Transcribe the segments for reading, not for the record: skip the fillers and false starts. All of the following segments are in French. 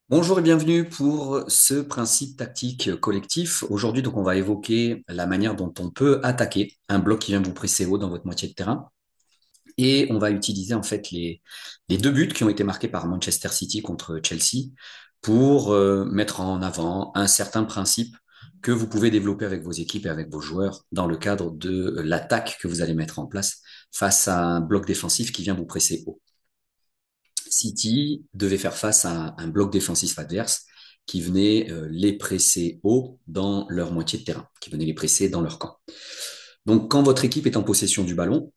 Bonjour et bienvenue pour ce principe tactique collectif. Aujourd'hui, donc, on va évoquer la manière dont on peut attaquer un bloc qui vient vous presser haut dans votre moitié de terrain. Et on va utiliser en fait les deux buts qui ont été marqués par Manchester City contre Chelsea pour mettre en avant un certain principe que vous pouvez développer avec vos équipes et avec vos joueurs dans le cadre de l'attaque que vous allez mettre en place face à un bloc défensif qui vient vous presser haut. City devait faire face à un bloc défensif adverse qui venait les presser haut dans leur moitié de terrain, qui venait les presser dans leur camp. Donc, quand votre équipe est en possession du ballon,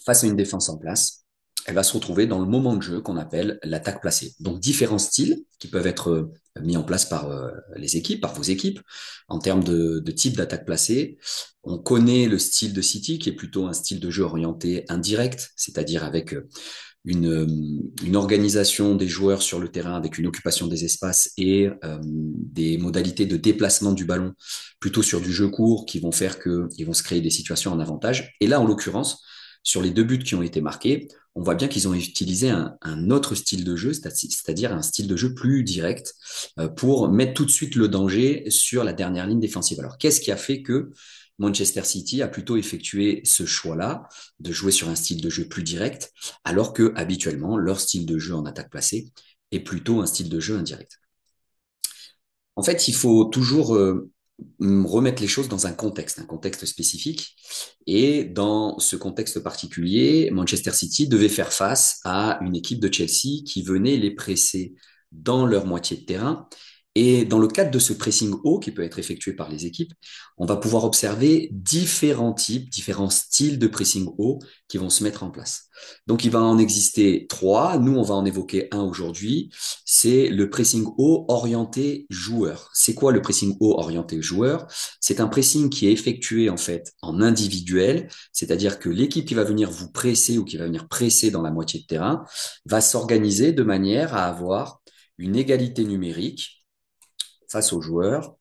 face à une défense en place, elle va se retrouver dans le moment de jeu qu'on appelle l'attaque placée. Donc, différents styles qui peuvent être mis en place par les équipes, par vos équipes, en termes de type d'attaque placée. On connaît le style de City, qui est plutôt un style de jeu orienté indirect, c'est-à-dire avec une organisation des joueurs sur le terrain avec une occupation des espaces et des modalités de déplacement du ballon plutôt sur du jeu court qui vont faire qu'ils vont se créer des situations en avantage. Et là, en l'occurrence, sur les deux buts qui ont été marqués, on voit bien qu'ils ont utilisé un autre style de jeu, c'est-à-dire un style de jeu plus direct pour mettre tout de suite le danger sur la dernière ligne défensive. Alors, qu'est-ce qui a fait que Manchester City a plutôt effectué ce choix-là de jouer sur un style de jeu plus direct, alors que habituellement leur style de jeu en attaque placée est plutôt un style de jeu indirect. En fait, il faut toujours remettre les choses dans un contexte spécifique. Et dans ce contexte particulier, Manchester City devait faire face à une équipe de Chelsea qui venait les presser dans leur moitié de terrain. Et dans le cadre de ce pressing haut qui peut être effectué par les équipes, on va pouvoir observer différents types, différents styles de pressing haut qui vont se mettre en place. Donc, il va en exister trois. Nous, on va en évoquer un aujourd'hui. C'est le pressing haut orienté joueur. C'est quoi le pressing haut orienté joueur? C'est un pressing qui est effectué en fait en individuel, c'est-à-dire que l'équipe qui va venir vous presser ou qui va venir presser dans la moitié de terrain va s'organiser de manière à avoir une égalité numérique face aux joueurs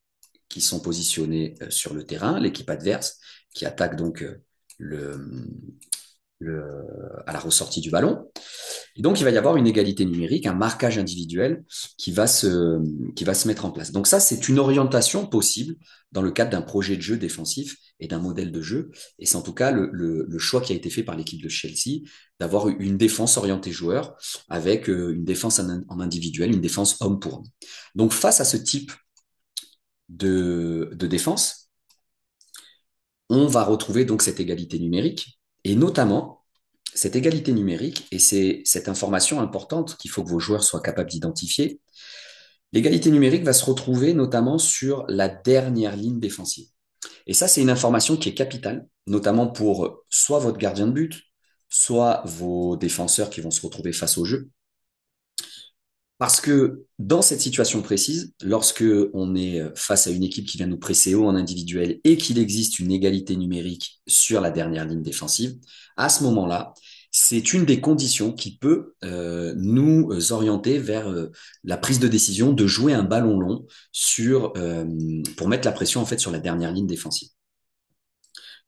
qui sont positionnés sur le terrain, l'équipe adverse qui attaque donc le, à la ressortie du ballon. Et donc, il va y avoir une égalité numérique, un marquage individuel qui va se mettre en place. Donc ça, c'est une orientation possible dans le cadre d'un projet de jeu défensif et d'un modèle de jeu. Et c'est en tout cas le choix qui a été fait par l'équipe de Chelsea d'avoir une défense orientée joueur avec une défense en individuel, une défense homme pour homme. Donc face à ce type de défense, on va retrouver donc cette égalité numérique et notamment cette égalité numérique, et c'est cette information importante qu'il faut que vos joueurs soient capables d'identifier, l'égalité numérique va se retrouver notamment sur la dernière ligne défensive. Et ça, c'est une information qui est capitale, notamment pour soit votre gardien de but, soit vos défenseurs qui vont se retrouver face au jeu. Parce que dans cette situation précise, lorsque on est face à une équipe qui vient nous presser haut en individuel et qu'il existe une égalité numérique sur la dernière ligne défensive, à ce moment-là, c'est une des conditions qui peut nous orienter vers la prise de décision de jouer un ballon long pour mettre la pression en fait sur la dernière ligne défensive.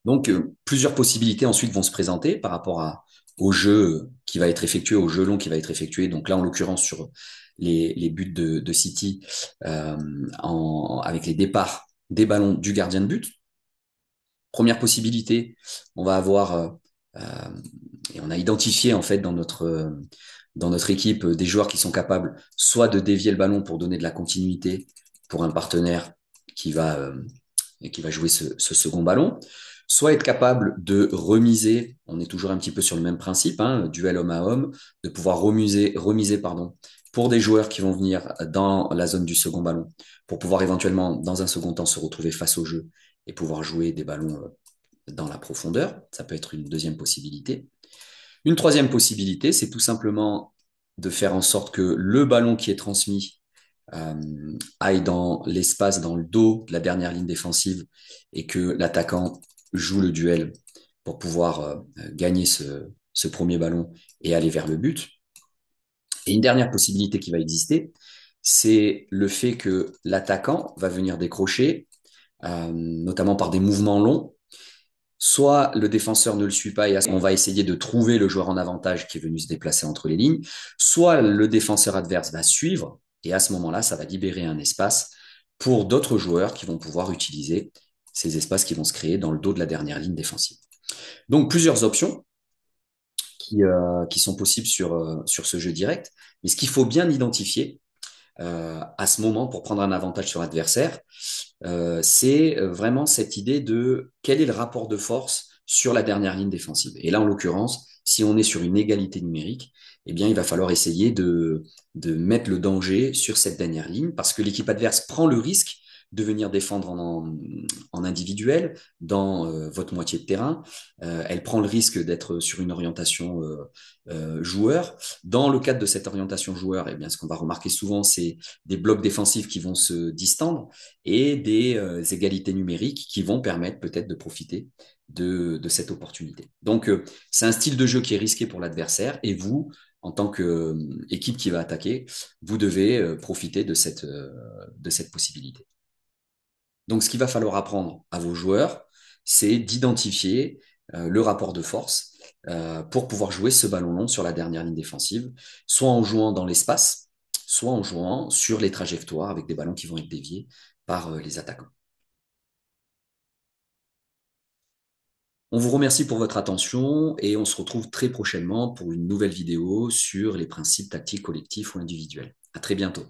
Donc, plusieurs possibilités ensuite vont se présenter par rapport au jeu qui va être effectué, au jeu long qui va être effectué. Donc là, en l'occurrence, sur les buts de City, avec les départs des ballons du gardien de but. Première possibilité, on va avoir, et on a identifié en fait dans notre équipe des joueurs qui sont capables soit de dévier le ballon pour donner de la continuité pour un partenaire qui va, euh, qui va jouer ce second ballon, soit être capable de remiser, on est toujours un petit peu sur le même principe, hein, duel homme à homme, de pouvoir remiser pardon, pour des joueurs qui vont venir dans la zone du second ballon, pour pouvoir éventuellement, dans un second temps, se retrouver face au jeu et pouvoir jouer des ballons dans la profondeur. Ça peut être une deuxième possibilité. Une troisième possibilité, c'est tout simplement de faire en sorte que le ballon qui est transmis aille dans l'espace, dans le dos de la dernière ligne défensive et que l'attaquant joue le duel pour pouvoir gagner ce premier ballon et aller vers le but. Et une dernière possibilité qui va exister, c'est le fait que l'attaquant va venir décrocher, notamment par des mouvements longs. Soit le défenseur ne le suit pas et on va essayer de trouver le joueur en avantage qui est venu se déplacer entre les lignes, soit le défenseur adverse va suivre Et à ce moment-là, ça va libérer un espace pour d'autres joueurs qui vont pouvoir utiliser ces espaces qui vont se créer dans le dos de la dernière ligne défensive. Donc plusieurs options qui sont possibles sur ce jeu direct. Mais ce qu'il faut bien identifier à ce moment pour prendre un avantage sur l'adversaire, c'est vraiment cette idée de quel est le rapport de force sur la dernière ligne défensive. Et là, en l'occurrence, si on est sur une égalité numérique, eh bien, il va falloir essayer de mettre le danger sur cette dernière ligne parce que l'équipe adverse prend le risque de venir défendre en individuel dans votre moitié de terrain. Elle prend le risque d'être sur une orientation joueur. Dans le cadre de cette orientation joueur, eh bien, ce qu'on va remarquer souvent, c'est des blocs défensifs qui vont se distendre et des égalités numériques qui vont permettre peut-être de profiter de cette opportunité. Donc, c'est un style de jeu qui est risqué pour l'adversaire et vous, en tant qu'équipe qui va attaquer, vous devez profiter de cette possibilité. Donc, ce qu'il va falloir apprendre à vos joueurs, c'est d'identifier le rapport de force pour pouvoir jouer ce ballon long sur la dernière ligne défensive, soit en jouant dans l'espace, soit en jouant sur les trajectoires avec des ballons qui vont être déviés par les attaquants. On vous remercie pour votre attention et on se retrouve très prochainement pour une nouvelle vidéo sur les principes tactiques collectifs ou individuels. À très bientôt.